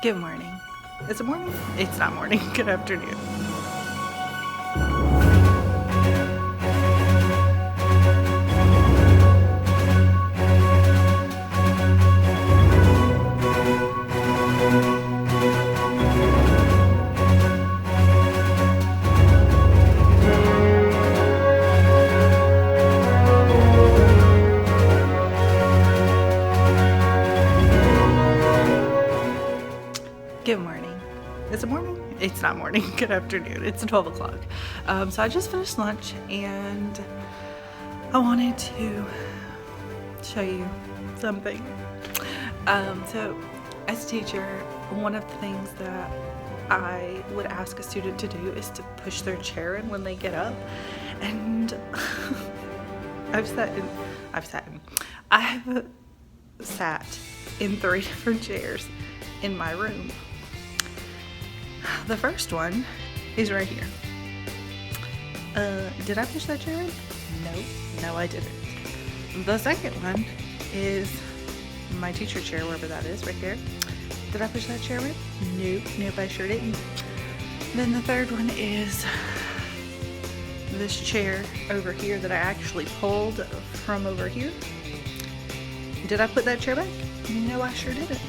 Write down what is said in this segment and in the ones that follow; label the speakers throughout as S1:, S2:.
S1: Good morning. Is it morning? It's not morning. Good afternoon. Good morning. Is it morning? It's not morning. Good afternoon. It's 12 o'clock. So I just finished lunch and I wanted to show you something. So as a teacher, one of the things that I would ask a student to do is to push their chair in when they get up. And I have sat in 3 different chairs in my room. The first one is right here. Did I push that chair in? No, I didn't. The second one is my teacher chair, wherever that is, right here. Did I push that chair in? Nope, I sure didn't. Then the third one is this chair over here that I actually pulled from over here. Did I put that chair back? No, I sure didn't.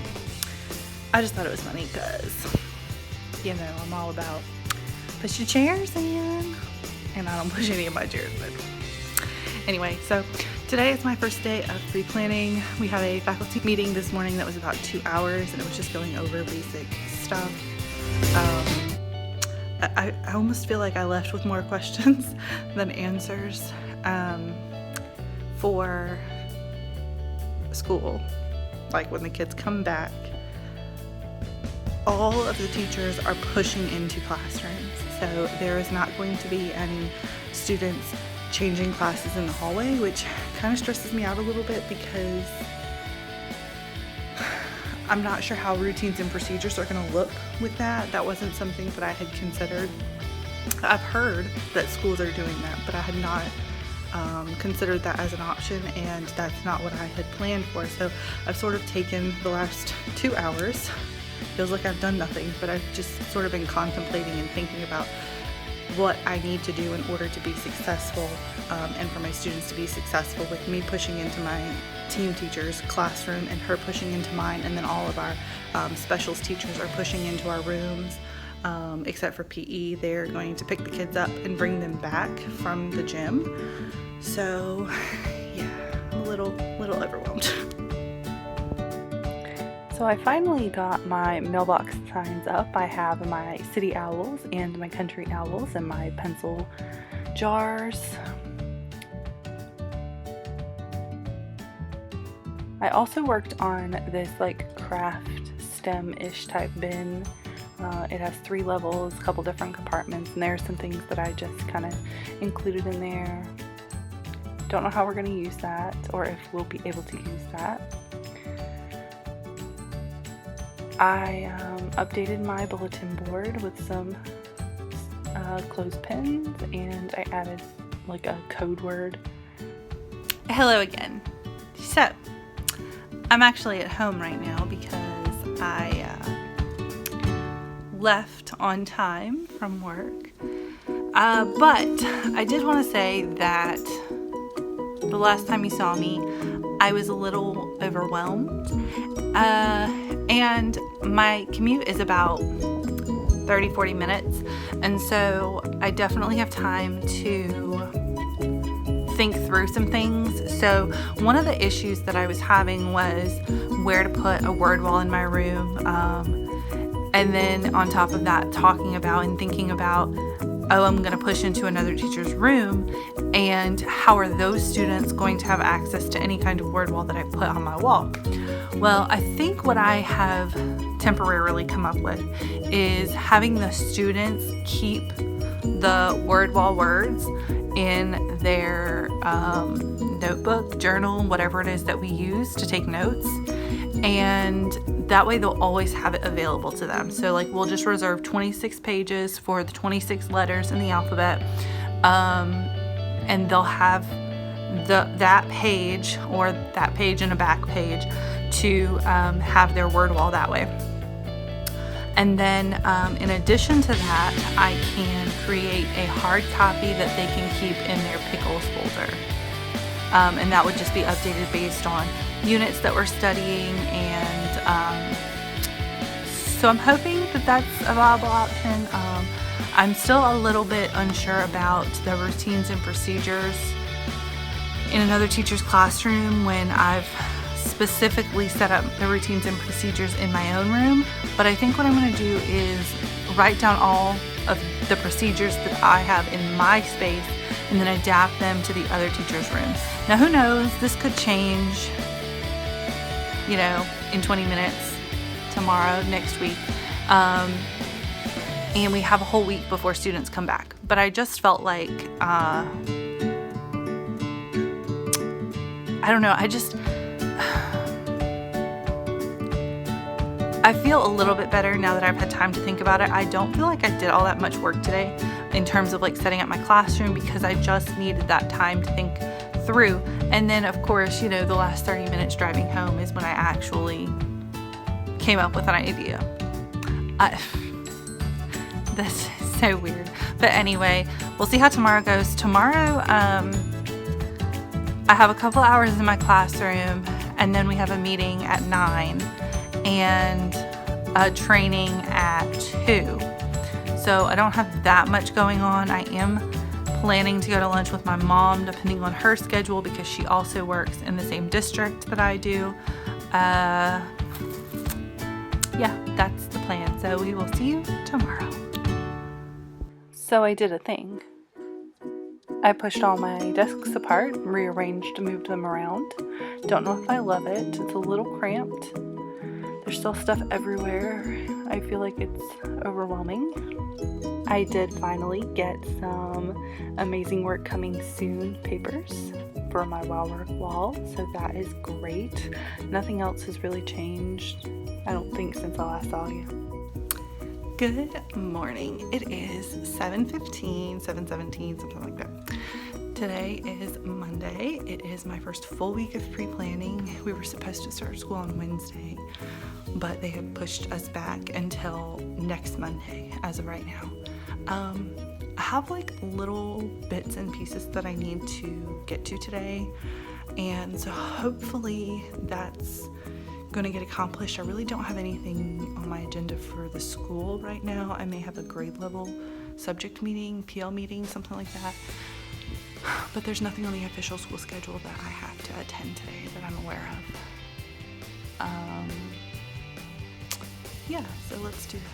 S1: I just thought it was funny because, I'm all about push your chairs in, and I don't push any of my chairs in. Anyway, so today is my first day of pre-planning. We had a faculty meeting this morning that was about 2 hours, and it was just going over basic stuff. I almost feel like I left with more questions than answers for school. Like when the kids come back, all of the teachers are pushing into classrooms. So there is not going to be any students changing classes in the hallway, which kind of stresses me out a little bit because I'm not sure how routines and procedures are going to look with that. That wasn't something that I had considered. I've heard that schools are doing that, but I had not considered that as an option, and that's not what I had planned for. So I've sort of taken the last 2 hours. Feels like I've done nothing, but I've just sort of been contemplating and thinking about what I need to do in order to be successful, and for my students to be successful, with me pushing into my team teacher's classroom and her pushing into mine, and then all of our specials teachers are pushing into our rooms, except for PE. They're going to pick the kids up and bring them back from the gym. So yeah, I'm a little overwhelmed. So I finally got my mailbox signs up. I have my city owls and my country owls and my pencil jars. I also worked on this craft STEM-ish type bin. It has 3 levels, a couple different compartments, and there are some things that I just kind of included in there. Don't know how we're going to use that or if we'll be able to use that. I updated my bulletin board with some clothespins, and I added a code word. Hello again. So, I'm actually at home right now because I left on time from work. But I did want to say that the last time you saw me, I was a little overwhelmed. And my commute is about 30-40 minutes, and so I definitely have time to think through some things. So one of the issues that I was having was where to put a word wall in my room, and then on top of that, talking about and thinking about, I'm going to push into another teacher's room, and how are those students going to have access to any kind of word wall that I put on my wall? Well, I think what I have temporarily come up with is having the students keep the word wall words in their notebook, journal, whatever it is that we use to take notes, and that way they'll always have it available to them. So we'll just reserve 26 pages for the 26 letters in the alphabet, and they'll have that page and a back page to have their word wall that way. And then in addition to that, I can create a hard copy that they can keep in their pickles folder. And that would just be updated based on units that we're studying. And so I'm hoping that that's a viable option. I'm still a little bit unsure about the routines and procedures in another teacher's classroom when I've specifically set up the routines and procedures in my own room. But I think what I'm going to do is write down all of the procedures that I have in my space and then adapt them to the other teacher's room. Now, who knows, this could change, in 20 minutes, tomorrow, next week. And we have a whole week before students come back. But I just felt like, I don't know, I feel a little bit better now that I've had time to think about it. I don't feel like I did all that much work today in terms of like setting up my classroom, because I just needed that time to think through. And then of course, the last 30 minutes driving home is when I actually came up with an idea. That's so weird. But anyway, we'll see how tomorrow goes. Tomorrow, I have a couple hours in my classroom, and then we have a meeting at 9 and a training at 2. So I don't have that much going on. I am planning to go to lunch with my mom, depending on her schedule, because she also works in the same district that I do. Yeah, that's the plan. So we will see you tomorrow. So I did a thing. I pushed all my desks apart, rearranged, moved them around. Don't know if I love it. It's a little cramped. There's still stuff everywhere. I feel like it's overwhelming. I did finally get some Amazing Work Coming Soon papers for my Wow Work wall, so that is great. Nothing else has really changed, I don't think, since I last saw you. Good morning. It is 7:15, 7:17, something like that. Today is Monday. It is my first full week of pre-planning. We were supposed to start school on Wednesday, but they have pushed us back until next Monday as of right now. I have like little bits and pieces that I need to get to today, and so hopefully that's going to get accomplished. I really don't have anything on my agenda for the school right now. I may have a grade level subject meeting, PL meeting, something like that, but there's nothing on the official school schedule that I have to attend today that I'm aware of. Yeah, so let's do that.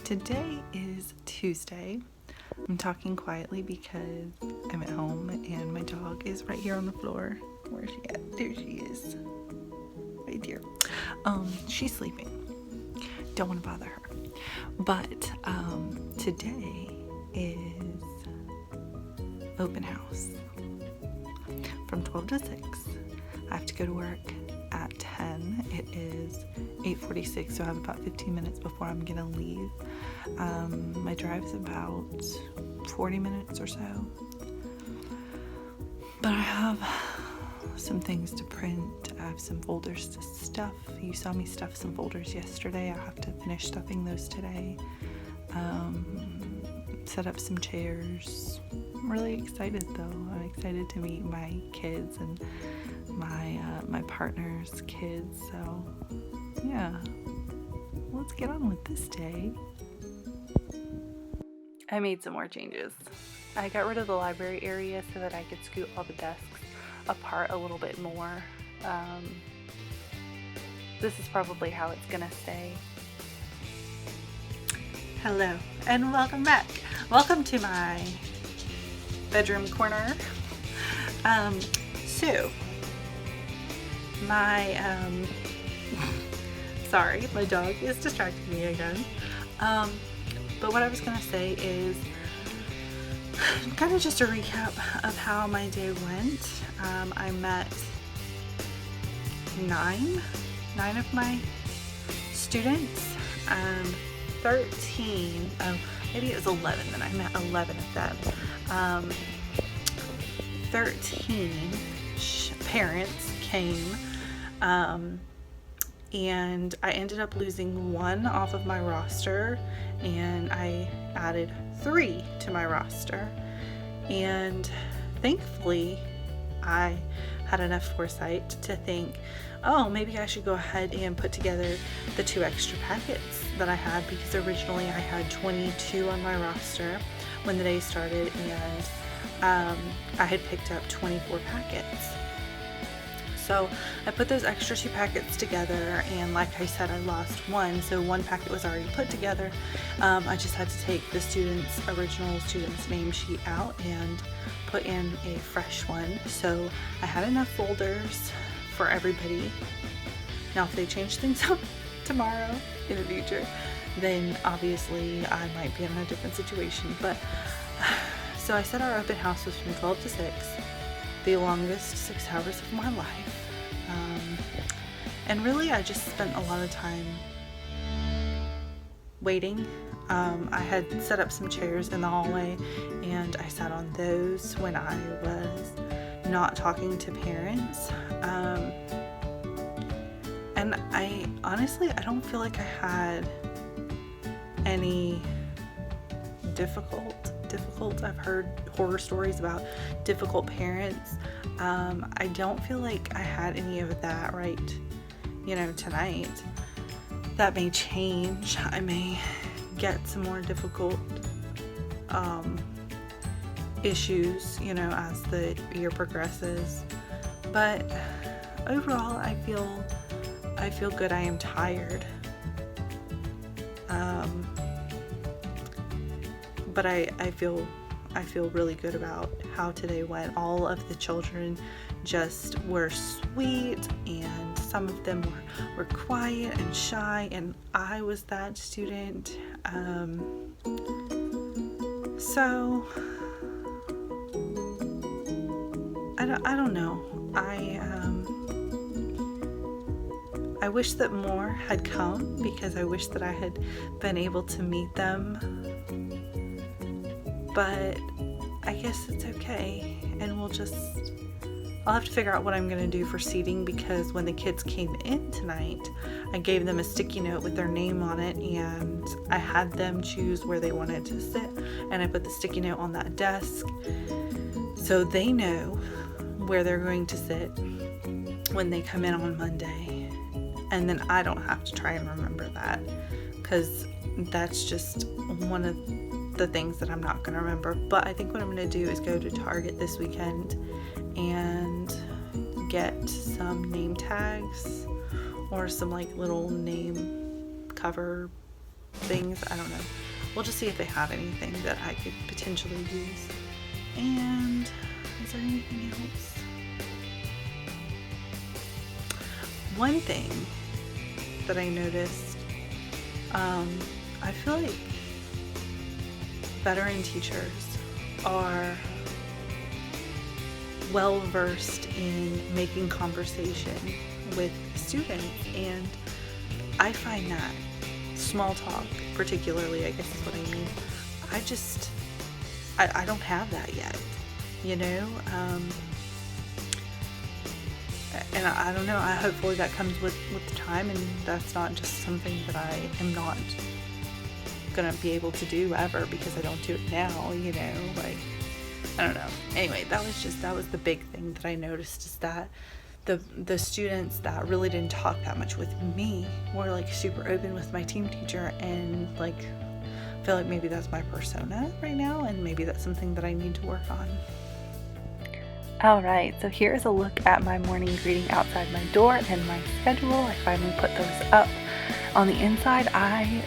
S1: Today is Tuesday. I'm talking quietly because I'm at home and my dog is right here on the floor. Where is she at? There she is. Right there. She's sleeping. Don't want to bother her. But today is open house from 12 to 6. I have to go to work at 10. It is 8:46, so I have about 15 minutes before I'm gonna leave. My drive is about 40 minutes or so. But I have some things to print. I have some folders to stuff. You saw me stuff some folders yesterday. I have to finish stuffing those today. Set up some chairs. I'm really excited though. I'm excited to meet my kids and my partner's kids. So yeah, let's get on with this day. I made some more changes. I got rid of the library area so that I could scoot all the desks apart a little bit more. This is probably how it's gonna stay. Hello and welcome back. Welcome to my bedroom corner. So my sorry, my dog is distracting me again. But what I was gonna say is kind of just a recap of how my day went. I met nine of my students. 13, maybe it was 11, then I met 11 of them. 13 parents came, and I ended up losing one off of my roster, and I added 3 to my roster. And thankfully I had enough foresight to think, oh, maybe I should go ahead and put together the 2 extra packets that I had, because originally I had 22 on my roster when the day started, and I had picked up 24 packets. So I put those extra 2 packets together, and like I said, I lost one, so one packet was already put together. I just had to take the original student's name sheet out and put in a fresh one. So I had enough folders for everybody. Now if they change things up tomorrow in the future, then obviously I might be in a different situation. But so I said our open house was from 12 to 6, the longest 6 hours of my life. And really I just spent a lot of time waiting. I had set up some chairs in the hallway, and I sat on those when I was not talking to parents. And I honestly, I don't feel like I had any difficult. I've heard horror stories about difficult parents. I don't feel like I had any of that right, tonight. That may change. I may get some more difficult issues, as the year progresses. But overall, I feel good. I am tired. But I feel really good about how today went. All of the children just were sweet, and some of them were quiet and shy, and I was that student. So I don't know. I wish that more had come, because I wish that I had been able to meet them. But I guess it's okay, and I'll have to figure out what I'm going to do for seating, because when the kids came in tonight, I gave them a sticky note with their name on it, and I had them choose where they wanted to sit, and I put the sticky note on that desk so they know where they're going to sit when they come in on Monday. And then I don't have to try and remember that, because that's just one of the things that I'm not going to remember. But I think what I'm going to do is go to Target this weekend and get some name tags or some little name cover things. I don't know. We'll just see if they have anything that I could potentially use. And is there anything else? One thing that I noticed, I feel like veteran teachers are well versed in making conversation with students, and I find that small talk, particularly, I guess is what I mean, I don't have that yet, you know. And I don't know, hopefully that comes with time, and that's not just something that I am not gonna be able to do ever because I don't do it now, you know, like, I don't know. Anyway, that was the big thing that I noticed, is that the students that really didn't talk that much with me were like super open with my team teacher, and like, I feel like maybe that's my persona right now, and maybe that's something that I need to work on. Alright, so here's a look at my morning greeting outside my door and my schedule. I finally put those up. On the inside, I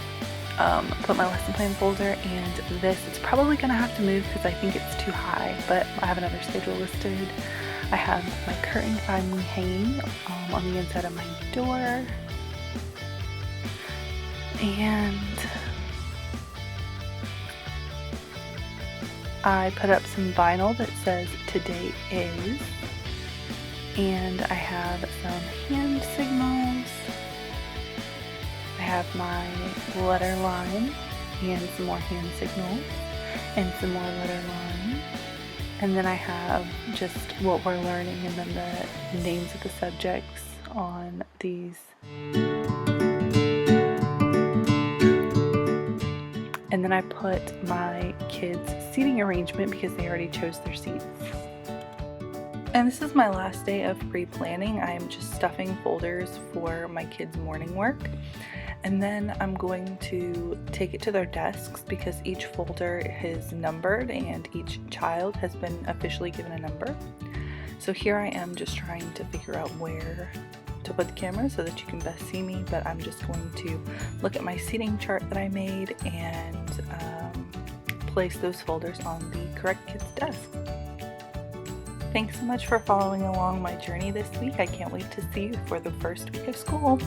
S1: put my lesson plan folder, and it's probably going to have to move because I think it's too high, but I have another schedule listed. I have my curtain finally hanging on the inside of my door, and I put up some vinyl that says today is, and I have some hand signals. I have my letter line and some more hand signals and some more letter line, and then I have just what we're learning and then the names of the subjects on these. And then I put my kids' seating arrangement because they already chose their seats. And this is my last day of pre-planning. I am just stuffing folders for my kids' morning work. And then I'm going to take it to their desks because each folder is numbered and each child has been officially given a number. So here I am just trying to figure out where to put the camera so that you can best see me, but I'm just going to look at my seating chart that I made and place those folders on the correct kid's desk. Thanks so much for following along my journey this week. I can't wait to see you for the first week of school.